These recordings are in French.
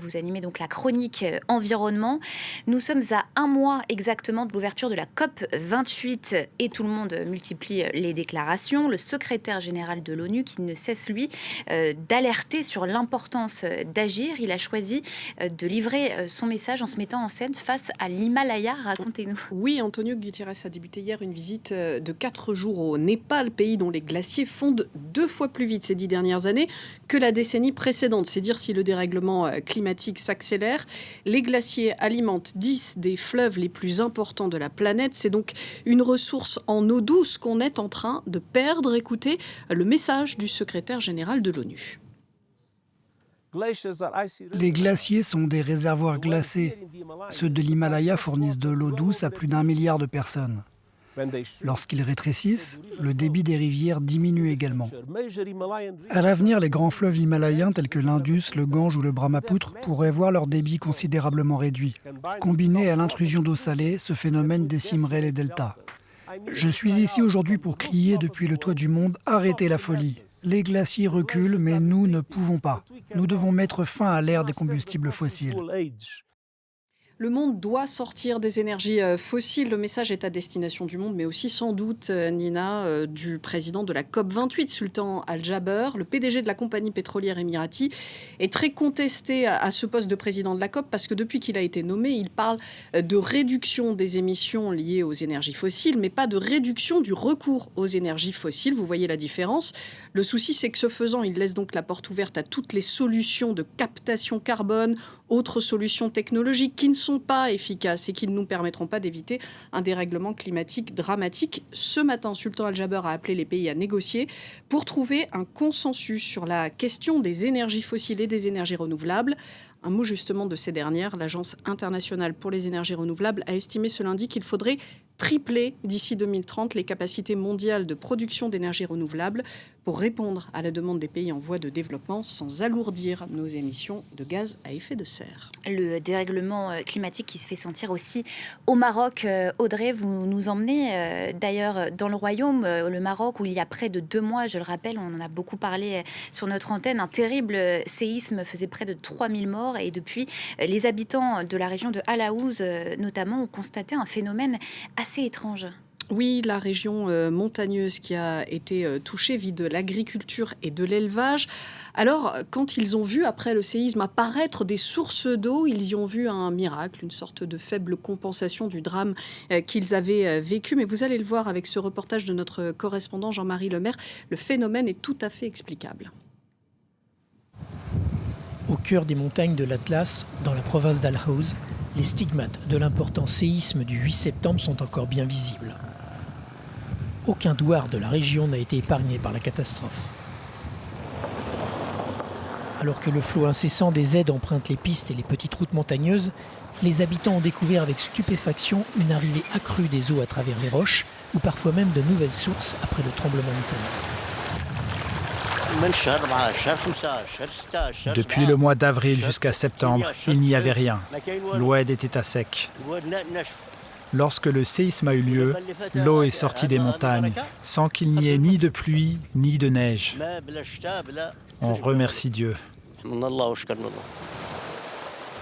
Vous animez donc la chronique environnement. Nous sommes à un mois exactement de l'ouverture de la COP 28 et tout le monde multiplie les déclarations. Le secrétaire général de l'ONU qui ne cesse, lui, d'alerter sur l'importance d'agir. Il a choisi de livrer son message en se mettant en scène face à l'Himalaya. Racontez-nous. Oui, Antonio Guterres a débuté hier une visite de 4 jours au Népal, pays dont les glaciers fondent 2 fois plus vite ces 10 dernières années que la décennie précédente. C'est dire si le dérèglement climatique s'accélère. Les glaciers alimentent 10 des fleuves les plus importants de la planète. C'est donc une ressource en eau douce qu'on est en train de perdre. Écoutez le message du secrétaire général de l'ONU. Les glaciers sont des réservoirs glacés. Ceux de l'Himalaya fournissent de l'eau douce à plus d'1 milliard de personnes. Lorsqu'ils rétrécissent, le débit des rivières diminue également. À l'avenir, les grands fleuves himalayens tels que l'Indus, le Gange ou le Brahmapoutre pourraient voir leur débit considérablement réduit. Combiné à l'intrusion d'eau salée, ce phénomène décimerait les deltas. Je suis ici aujourd'hui pour crier depuis le toit du monde « Arrêtez la folie ». Les glaciers reculent, mais nous ne pouvons pas. Nous devons mettre fin à l'ère des combustibles fossiles. Le monde doit sortir des énergies fossiles. Le message est à destination du monde, mais aussi sans doute, Nina, du président de la COP 28, Sultan Al-Jaber. Le PDG de la compagnie pétrolière émirati est très contesté à ce poste de président de la COP parce que depuis qu'il a été nommé, il parle de réduction des émissions liées aux énergies fossiles, mais pas de réduction du recours aux énergies fossiles. Vous voyez la différence. Le souci, c'est que ce faisant, il laisse donc la porte ouverte à toutes les solutions de captation carbone, autres solutions technologiques qui ne sont pas efficaces et qui ne nous permettront pas d'éviter un dérèglement climatique dramatique. Ce matin, Sultan Al-Jaber a appelé les pays à négocier pour trouver un consensus sur la question des énergies fossiles et des énergies renouvelables. Un mot justement de ces dernières, l'Agence internationale pour les énergies renouvelables a estimé ce lundi qu'il faudrait tripler d'ici 2030 les capacités mondiales de production d'énergie renouvelable pour répondre à la demande des pays en voie de développement sans alourdir nos émissions de gaz à effet de serre. Le dérèglement climatique qui se fait sentir aussi au Maroc. Audrey, vous nous emmenez d'ailleurs dans le royaume, le Maroc, où il y a près de 2 mois, je le rappelle, on en a beaucoup parlé sur notre antenne, un terrible séisme faisait près de 3000 morts et depuis, les habitants de la région de Alaouz notamment ont constaté un phénomène assez étrange. Oui, la région montagneuse qui a été touchée vit de l'agriculture et de l'élevage. Alors, quand ils ont vu, après le séisme, apparaître des sources d'eau, ils y ont vu un miracle, une sorte de faible compensation du drame qu'ils avaient vécu. Mais vous allez le voir avec ce reportage de notre correspondant Jean-Marie Lemaire, le phénomène est tout à fait explicable. Au cœur des montagnes de l'Atlas, dans la province d'Al-Haouz, les stigmates de l'important séisme du 8 septembre sont encore bien visibles. Aucun douar de la région n'a été épargné par la catastrophe. Alors que le flot incessant des aides emprunte les pistes et les petites routes montagneuses, les habitants ont découvert avec stupéfaction une arrivée accrue des eaux à travers les roches, ou parfois même de nouvelles sources après le tremblement de terre. Depuis le mois d'avril jusqu'à septembre, il n'y avait rien. L'Oued était à sec. Lorsque le séisme a eu lieu, l'eau est sortie des montagnes, sans qu'il n'y ait ni de pluie ni de neige. On remercie Dieu. Le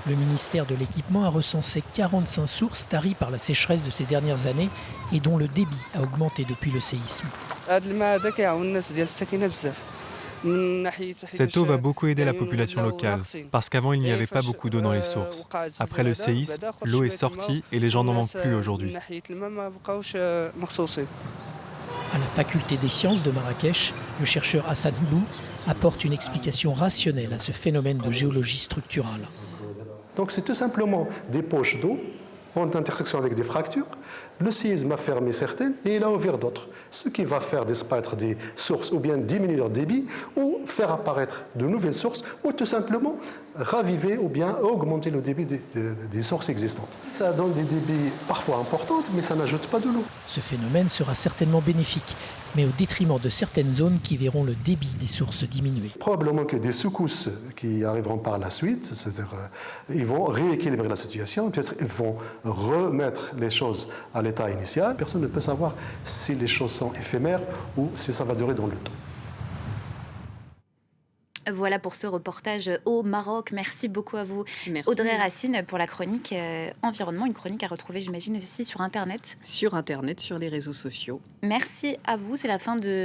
ministère de l'Équipement a recensé 45 sources taries par la sécheresse de ces dernières années et dont le débit a augmenté depuis le séisme. Cette eau va beaucoup aider la population locale, parce qu'avant il n'y avait pas beaucoup d'eau dans les sources. Après le séisme, l'eau est sortie et les gens n'en manquent plus aujourd'hui. À la faculté des sciences de Marrakech, le chercheur Hassan Bou apporte une explication rationnelle à ce phénomène de géologie structurale. Donc c'est tout simplement des poches d'eau en intersection avec des fractures. Le séisme a fermé certaines et il a ouvert d'autres, ce qui va faire disparaître des sources ou bien diminuer leur débit ou faire apparaître de nouvelles sources ou tout simplement raviver ou bien augmenter le débit des sources existantes. Ça donne des débits parfois importants, mais ça n'ajoute pas de l'eau. Ce phénomène sera certainement bénéfique, mais au détriment de certaines zones qui verront le débit des sources diminuer. Probablement que des secousses qui arriveront par la suite, c'est-à-dire ils vont rééquilibrer la situation, peut-être ils vont remettre les choses à l'état initial. Personne ne peut savoir si les choses sont éphémères ou si ça va durer dans le temps. Voilà pour ce reportage au Maroc. Merci beaucoup à vous, Merci. Audrey Racine, pour la chronique environnement. Une chronique à retrouver, j'imagine, aussi sur Internet. Sur Internet, sur les réseaux sociaux. Merci à vous. C'est la fin de